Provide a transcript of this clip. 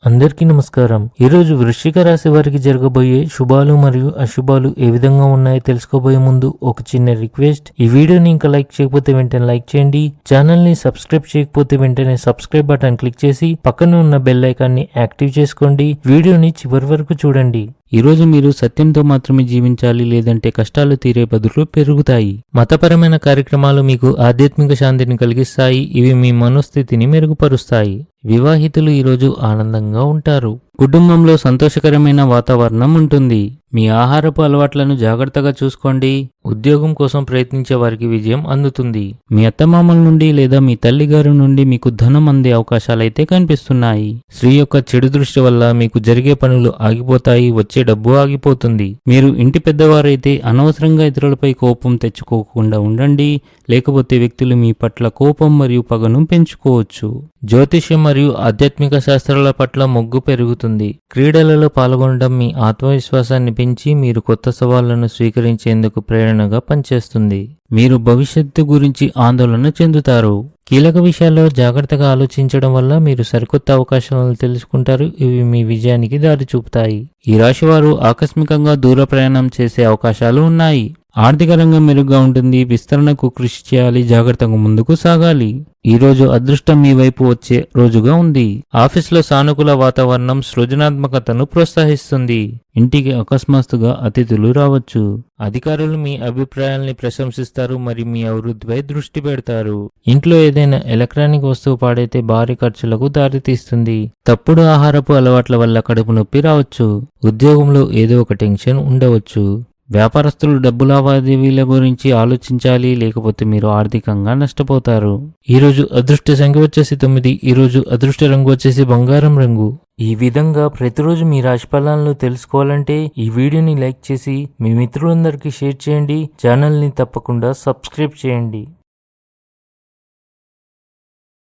అందరికీ నమస్కారం. ఈరోజు వృశ్చిక రాశి వారికి జరగబోయే శుభాలు మరియు అశుభాలు ఏ విధంగా ఉన్నాయో తెలుసుకోబోయే ముందు ఒక చిన్న రిక్వెస్ట్. ఈ వీడియోని ఇంకా లైక్ చేయకపోతే వెంటనే లైక్ చేయండి. ఛానల్ ని సబ్స్క్రైబ్ చేయకపోతే వెంటనే సబ్స్క్రైబ్ బటన్ క్లిక్ చేసి పక్కన ఉన్న బెల్ ఐకాన్ ని యాక్టివ్ చేసుకోండి. వీడియోని చివరి వరకు చూడండి. ఈరోజు మీరు సత్యంతో మాత్రమే జీవించాలి, లేదంటే కష్టాలు తీరే బదులు పెరుగుతాయి. మతపరమైన కార్యక్రమాలు మీకు ఆధ్యాత్మిక శాంతిని కలిగిస్తాయి. ఇవి మీ మనోస్థితిని మెరుగుపరుస్తాయి. వివాహితులు ఈరోజు ఆనందంగా ఉంటారు. కుటుంబంలో సంతోషకరమైన వాతావరణం ఉంటుంది. మీ ఆహారపు అలవాట్లను జాగ్రత్తగా చూసుకోండి. ఉద్యోగం కోసం ప్రయత్నించే వారికి విజయం అందుతుంది. మీ అత్తమామల నుండి లేదా మీ తల్లిగారి నుండి మీకు ధనం అందే అవకాశాలైతే కనిపిస్తున్నాయి. స్త్రీ యొక్క చెడు దృష్టి వల్ల మీకు జరిగే పనులు ఆగిపోతాయి, వచ్చే డబ్బు ఆగిపోతుంది. మీరు ఇంటి పెద్దవారైతే అనవసరంగా ఇతరులపై కోపం తెచ్చుకోకుండా ఉండండి, లేకపోతే వ్యక్తులు మీ పట్ల కోపం మరియు పగను పెంచుకోవచ్చు. జ్యోతిష్యం మరియు ఆధ్యాత్మిక శాస్త్రాల పట్ల మొగ్గు పెరుగుతుంది. క్రీడలలో పాల్గొనడం మీ ఆత్మవిశ్వాసాన్ని పెంచి మీరు కొత్త సవాళ్లను స్వీకరించేందుకు ప్రేరణగా పనిచేస్తుంది. మీరు భవిష్యత్తు గురించి ఆందోళన చెందుతారు. కీలక విషయాల్లో జాగ్రత్తగా ఆలోచించడం వల్ల మీరు సరికొత్త అవకాశాలను తెలుసుకుంటారు. ఇవి మీ విజయానికి దారి చూపుతాయి. ఈ రాశి వారు ఆకస్మికంగా దూర ప్రయాణం చేసే అవకాశాలు ఉన్నాయి. ఆర్థిక రంగం మెరుగ్గా ఉంటుంది. విస్తరణకు కృషి చేయాలి, జాగ్రత్తగా ముందుకు సాగాలి. ఈ రోజు అదృష్టం మీ వైపు వచ్చే రోజుగా ఉంది. ఆఫీసులో సానుకూల వాతావరణం సృజనాత్మకతను ప్రోత్సహిస్తుంది. ఇంటికి అకస్మాత్తుగా అతిథులు రావచ్చు. అధికారులు మీ అభిప్రాయాల్ని ప్రశంసిస్తారు మరియు మీ అభివృద్ధిపై దృష్టి పెడతారు. ఇంట్లో ఏదైనా ఎలక్ట్రానిక్ వస్తువు పాడైతే భారీ ఖర్చులకు దారితీస్తుంది. తప్పుడు ఆహారపు అలవాట్ల వల్ల కడుపు నొప్పి రావచ్చు. ఉద్యోగంలో ఏదో ఒక టెన్షన్ ఉండవచ్చు. వ్యాపారస్తులు డబ్బు లావాదేవీల గురించి ఆలోచించాలి, లేకపోతే మీరు ఆర్థికంగా నష్టపోతారు. ఈరోజు అదృష్ట సంఖ్య వచ్చేసి 9. ఈరోజు అదృష్ట రంగు వచ్చేసి బంగారం రంగు. ఈ విధంగా ప్రతిరోజు మీ రాశి ఫలాలను తెలుసుకోవాలంటే ఈ వీడియోని లైక్ చేసి మీ మిత్రులందరికీ షేర్ చేయండి. ఛానల్ని తప్పకుండా సబ్స్క్రైబ్ చేయండి.